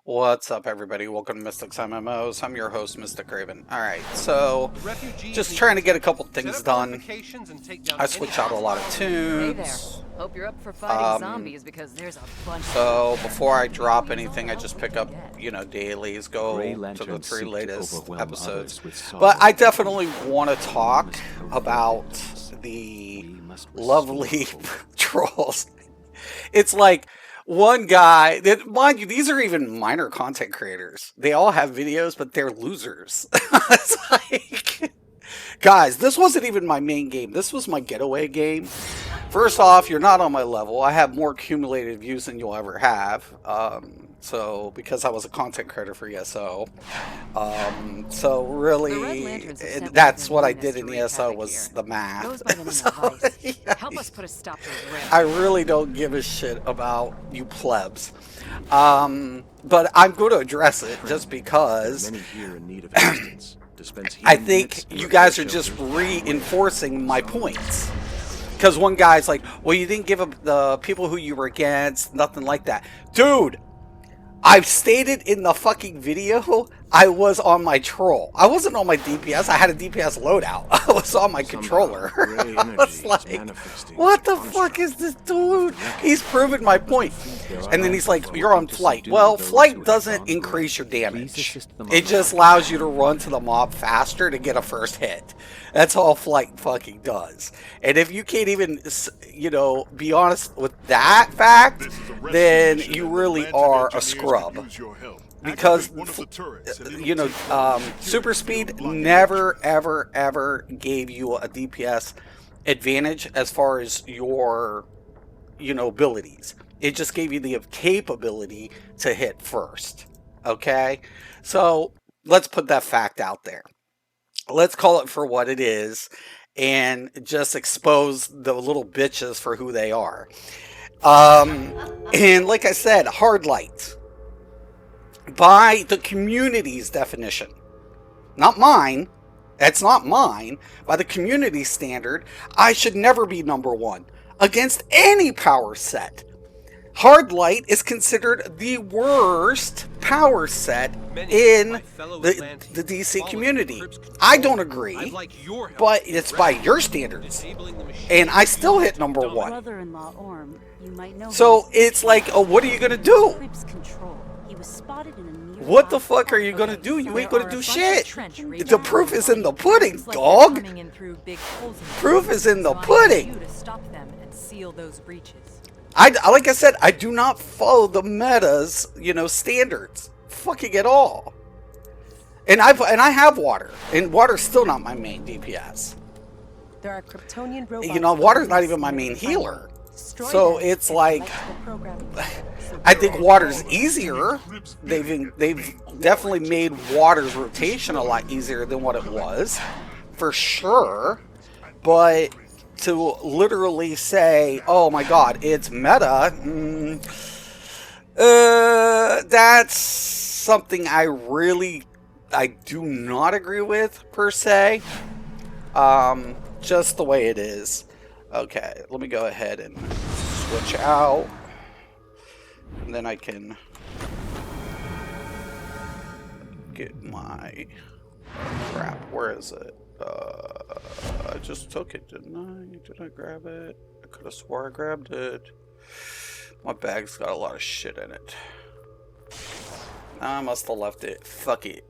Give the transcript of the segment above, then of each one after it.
What's up, everybody? Welcome to Mystics MMOs. I'm your host, Mystic Raven. Alright, so just trying to get a couple things done. I switched out a lot of Hey there. tunes. Hope you're up for fighting zombies because there's a bunch So of them. before I drop Zombies anything, I all just help pick you up, get. dailies, go Grey to the lanterns 3 seek to latest overwhelm episodes. others with sorrow. But I definitely want to talk about We the must restore lovely hope. trolls. It's like one guy that, mind you, these are even minor content creators. They all have videos, but they're losers. It's like, guys, this wasn't even my main game. This was my getaway game. First off, you're not on my level. I have more accumulated views than you'll ever have. So because I was a content creator for ESO, so The Red really, Lanterns have sent that's one what I of their did in minions to ESO wreak was havoc the here. math. Goes by the name of So, Vice. yeah, Help us put a stop to his I rampage. really don't give a shit about you plebs. But I'm going to address it just There are because many here in need of assistance. Dispense I healing think units, you repair guys are just shelters. reinforcing my points. Because one guy's like, well, you didn't give up the people who you were against, nothing like that. Dude, I've stated in the fucking video, I was on my troll. I wasn't on my DPS. I had a DPS loadout. I was on my controller. Grey I energy was is like, manifesting what as a the fuck is construct. this dude? He's proven my point. There are And then he's like, lanterns you're on working to flight. subdue Well, those who flight have doesn't gone increase your gray. damage. Please assist them It on just the allows you to run to the mob faster to get a first hit. That's all flight fucking does. And if you can't even, be honest with that fact, then you really are a scrub. Because, super speed never, ever, ever gave you a DPS advantage as far as your, abilities. It just gave you the capability to hit first. Okay? So, let's put that fact out there. Let's call it for what it is and just expose the little bitches for who they are. And like I said, hard light. By the community's definition, not mine, that's not mine, by the community standard, I should never be number one against any power set. Hard light is considered the worst power set in the DC community. I don't agree, but it's by your standards. And I still hit number one. Brother-in-law Orm, you might know So him. it's like, oh, what are you gonna do? Crips Control. He was spotted in a nearby What the fuck are you gonna do? You ain't gonna do shit. The The proof is in the pudding, dog. Proof is in the pudding. To stop them and seal those breaches. Like I said, I do not follow the meta's, standards. Fucking at all. And I have water. And water's still not my main DPS. There are Kryptonian robots. Water's not even my main healer. So it's like, I think water's easier. They've definitely made water's rotation a lot easier than what it was, for sure. But to literally say, "Oh my God, it's meta," that's something I do not agree with per se. Just the way it is. Okay, let me go ahead and switch out. And then I can get my crap. Where is it? I just took it, didn't I? Did I grab it? I could have swore I grabbed it. My bag's got a lot of shit in it. I must have left it. Fuck it.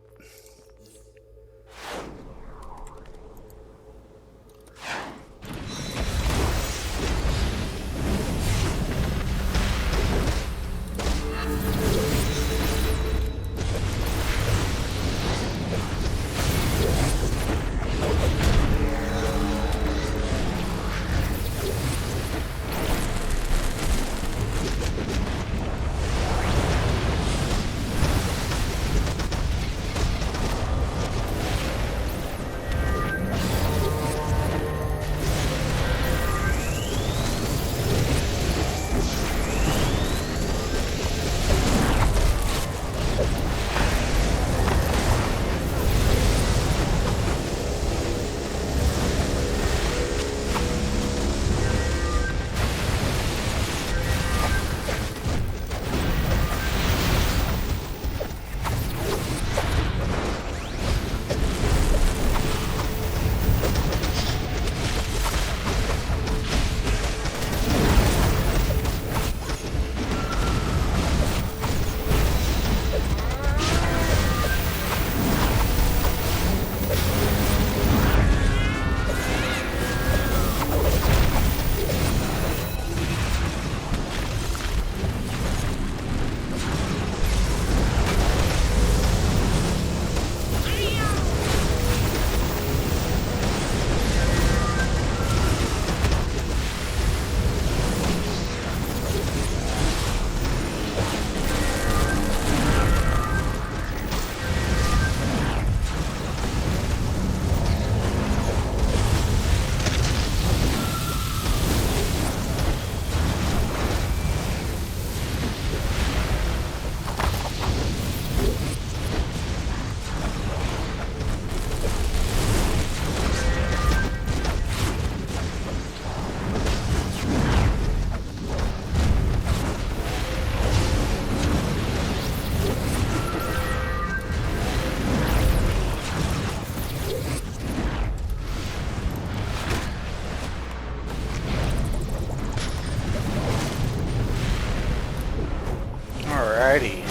Alrighty.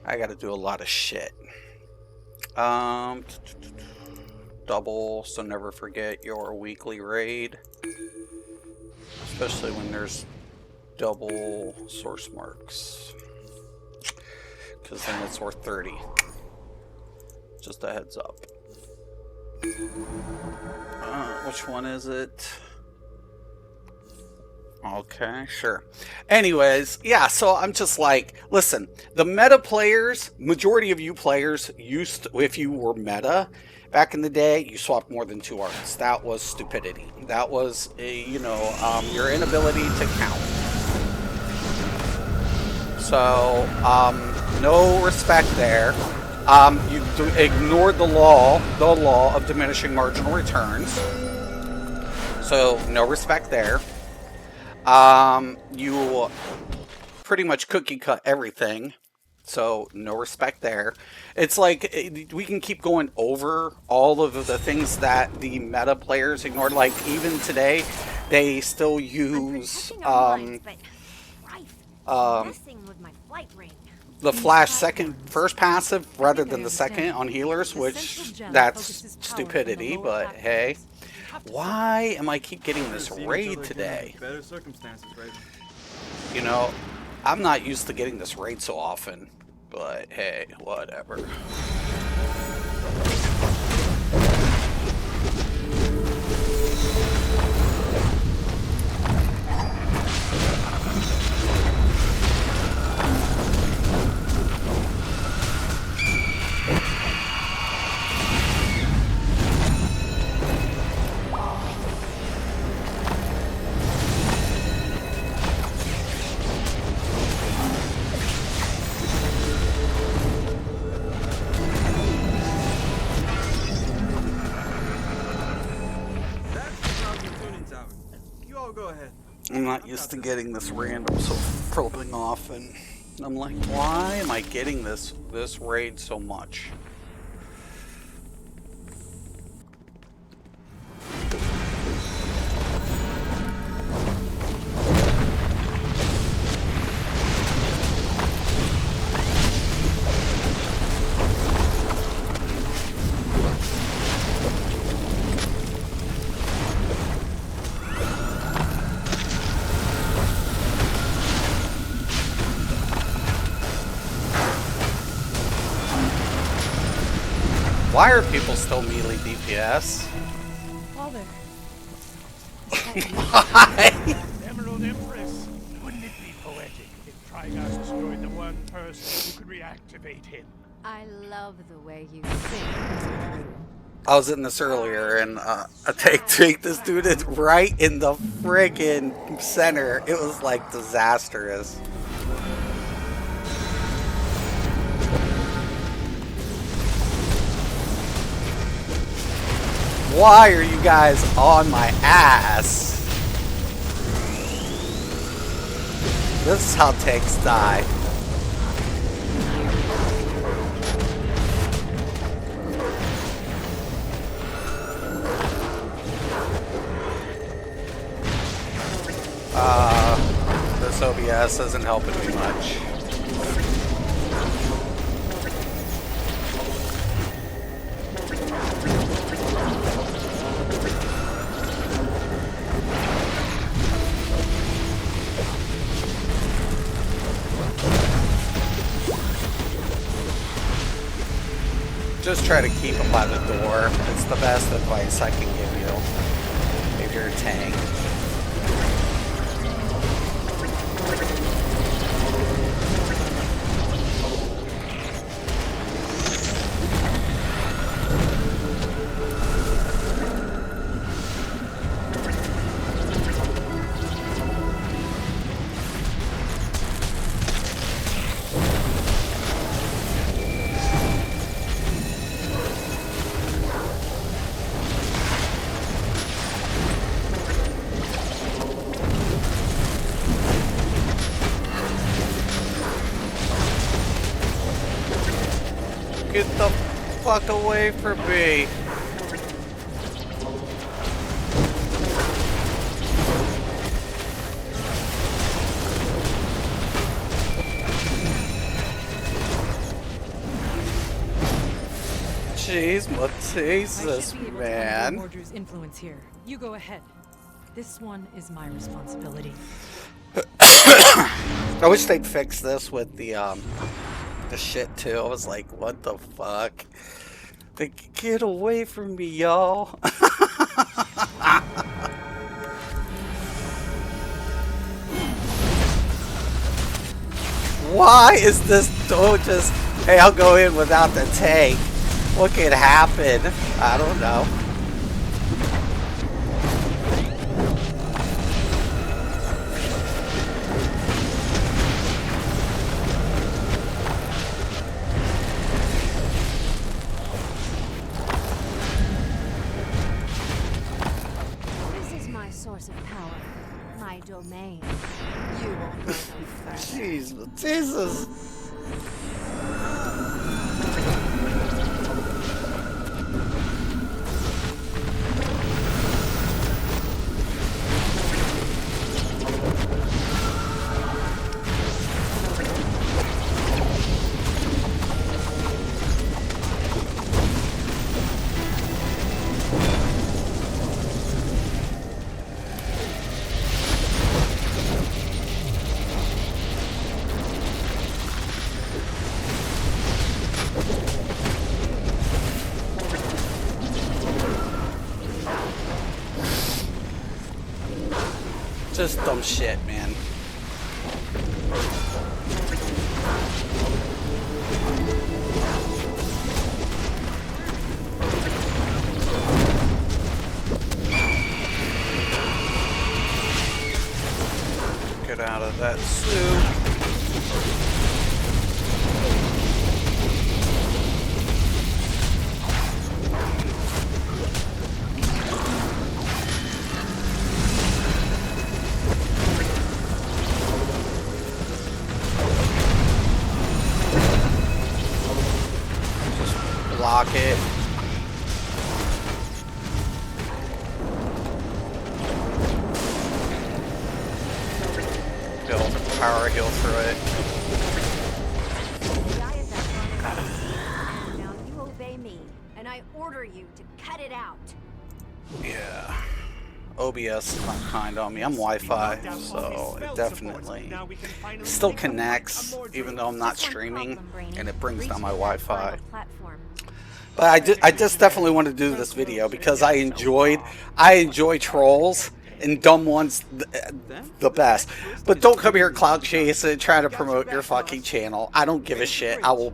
I gotta do a lot of shit. Double, so never forget your weekly raid. Especially when there's double source marks. Because then it's worth 30. Just a heads up. Which one is it? Okay, sure. Anyways, yeah, so I'm just like, listen, the meta players, majority of you players used to, if you were meta back in the day, you swapped more than 2 arcs. That was stupidity. That was, your inability to count. So, no respect there. You ignored the law of diminishing marginal returns. So, no respect there. You pretty much cookie cut everything, so no respect there. It's like we can keep going over all of the things that the meta players ignored. Like even today, they still use the flash first passive rather than the second on healers, which that's stupidity. But hey. Why am I keep getting this raid today? Better circumstances, right? You know, I'm not used to getting this raid so often, but hey, whatever. I'm not used to getting this random so probing off, and I'm like, why am I getting this raid so much? Why are people still melee DPS? Father. Why? Emerald Empress, wouldn't it be poetic if Trigon destroyed the one person who could reactivate him? I love the way you sing. I was in this earlier, and I take this dude right in the friggin' center. It was like disastrous. Why are you guys on my ass? This is how tanks die. This OBS isn't helping me much. Just try to keep them by the door. It's the best advice I can give you if you're a tank. Get the fuck away from me. Jeez, I Matesis, should be able to undo man. Mordru's influence here. You go ahead. This one is my responsibility. I wish they'd fix this with the shit too. I was like, what the fuck? Like, get away from me, y'all. Why is this door just, hey, I'll go in without the tank? What could happen? I don't know. This is my source of power. My domain. You won't go no further. Jeez, Jesus. Just dumb shit, man. Get out of that soup. Block it. He'll power heal through it. Now you obey me, and I order you to cut it out. Yeah. OBS is not kind on me. I'm Wi-Fi, so it definitely still connects, even though I'm not streaming, and it brings down my Wi-Fi. But I just definitely want to do this video because I enjoy trolls and dumb ones the best. But don't come here clout chasing, trying to promote your fucking channel. I don't give a shit. I will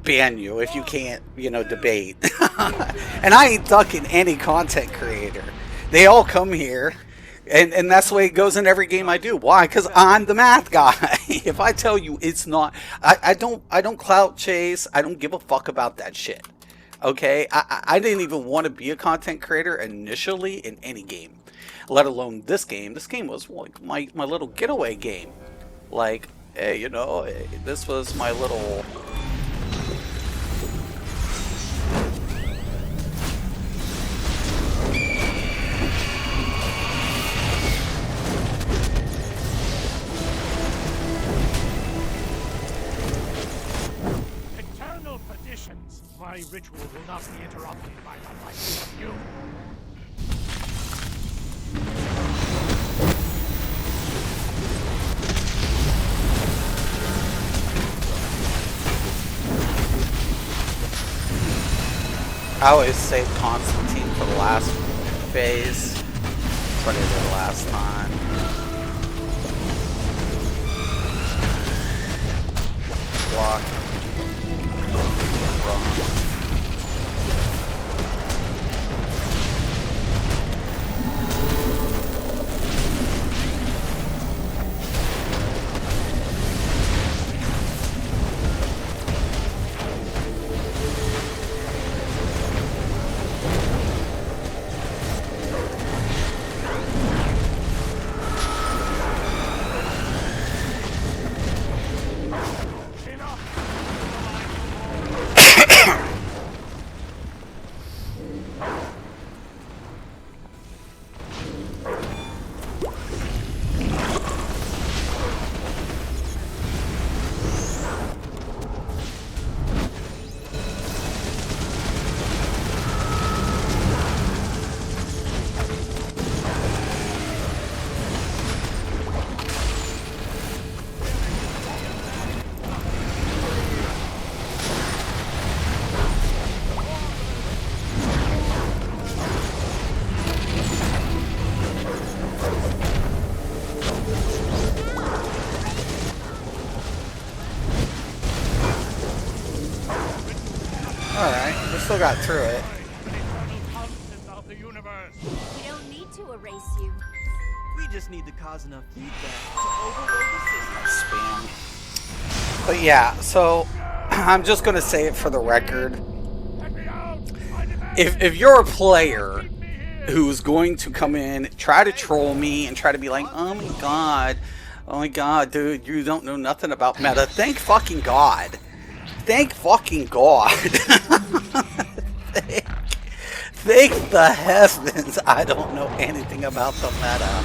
ban you if you can't, you know, debate. And I ain't ducking any content creator. They all come here. And that's the way it goes in every game I do. Why? Because I'm the math guy. If I tell you it's not, I don't clout chase. I don't give a fuck about that shit. Okay, I didn't even want to be a content creator initially in any game, let alone this game. This game was like my little getaway game. Like, hey, you know, this was my little... Eternal perditions. My ritual will not be interrupted by the likes of you. I always save Constantine for the last phase. That's what I did last time. Block. Run. still got through it. An eternal constant of the universe. We don't need to erase you. We just need to cause enough feedback to overload the system. Spam. But yeah, so I'm just gonna say it for the record. Let me out! I demand If you're a player who's going to come in, try to troll me, and try to be like, oh my god, dude, you don't know nothing about meta. Thank fucking God. Thank fucking God. Thank the heavens I don't know anything about the meta.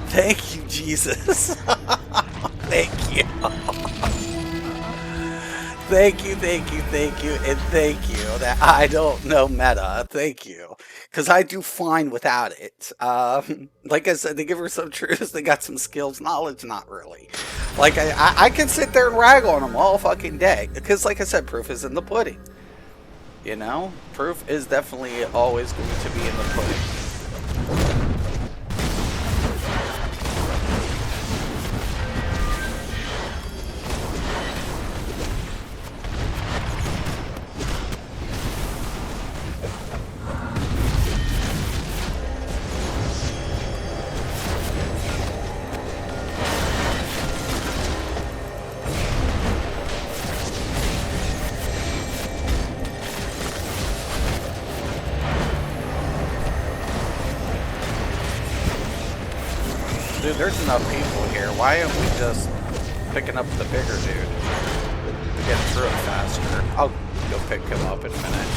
Thank you, Jesus. Thank you. Thank you, and thank you that I don't know meta. Thank you. Because I do fine without it. Like I said, they give her some truths, they got some skills, knowledge, not really. Like, I can sit there and rag on them all fucking day. Because, like I said, proof is in the pudding. You know? Proof is definitely always going to be in the pudding. Dude, there's enough people here. Why aren't we just picking up the bigger dude? To get through it faster. I'll go pick him up in a minute.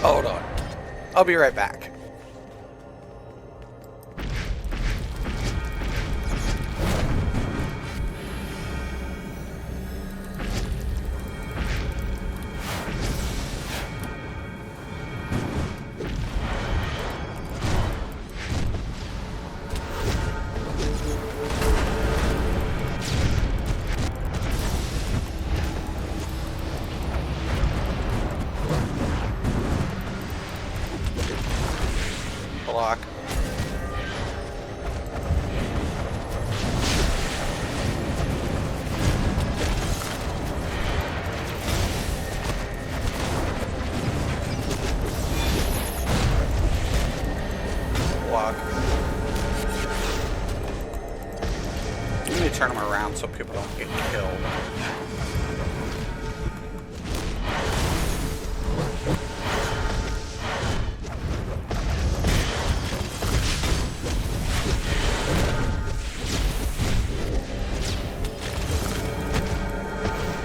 Hold on. I'll be right back. Block. Block. Let me turn them around so people don't get killed.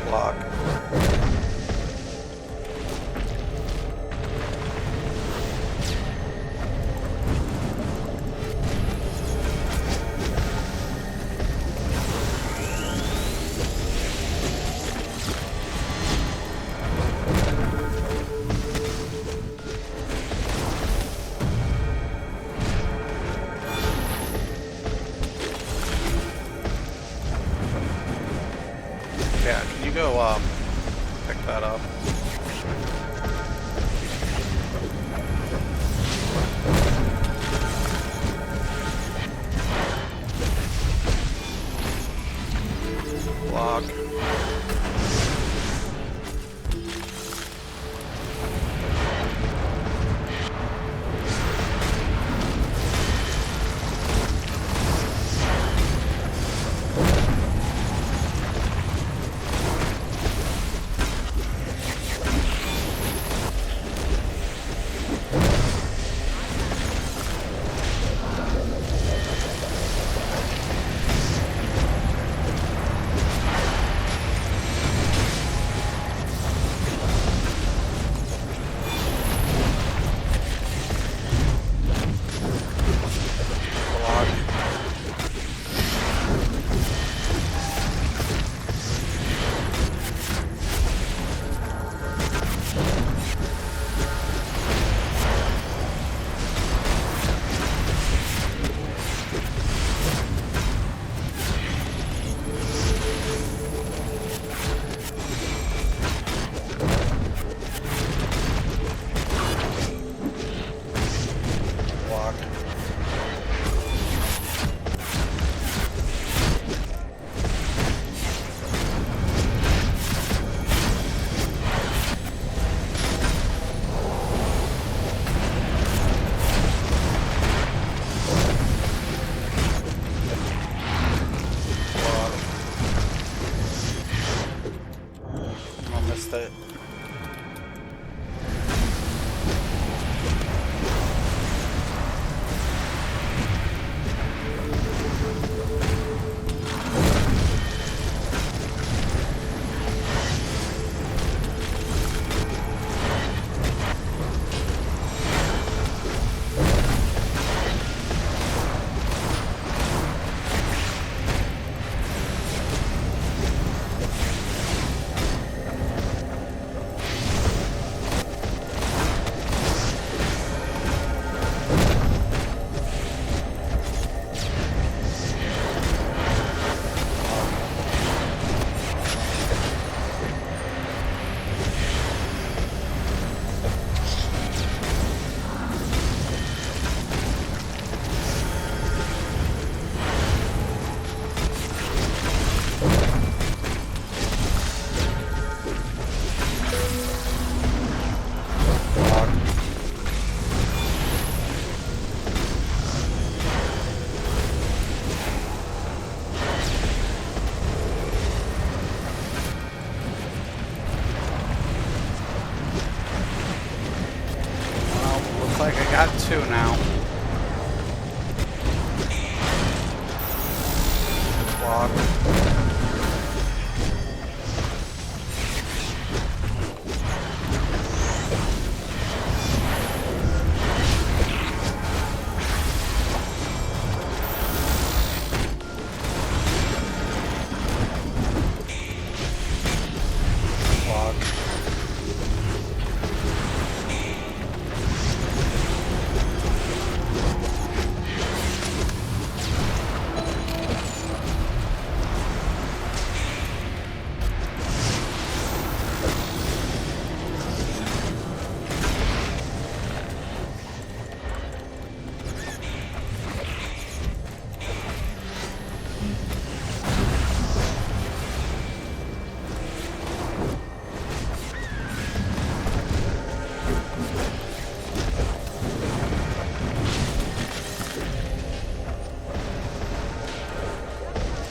Block. like I got 2 now. Block.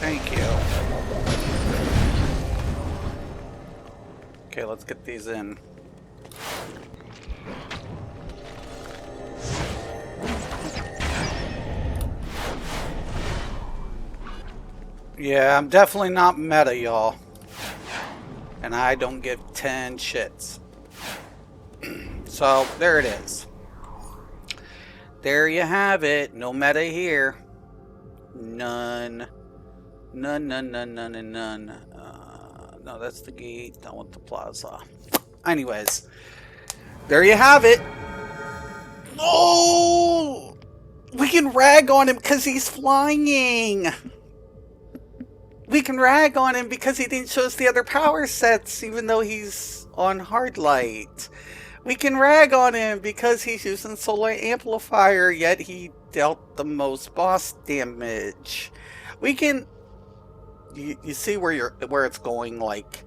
Thank you. Okay, let's get these in. Yeah, I'm definitely not meta, y'all. And I don't give 10 shits. So, there it is. There you have it. No meta here. None. None. No, that's the gate. I want the plaza. Anyways, there you have it. Oh! We can rag on him because he's flying. We can rag on him because he didn't show us the other power sets, even though he's on hard light. We can rag on him because he's using solar amplifier, yet he dealt the most boss damage. We can... You see where it's going, like,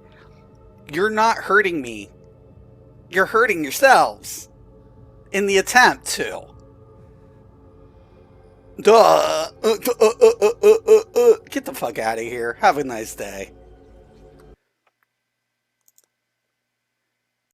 you're not hurting me. You're hurting yourselves in the attempt to. Get the fuck out of here. Have a nice day.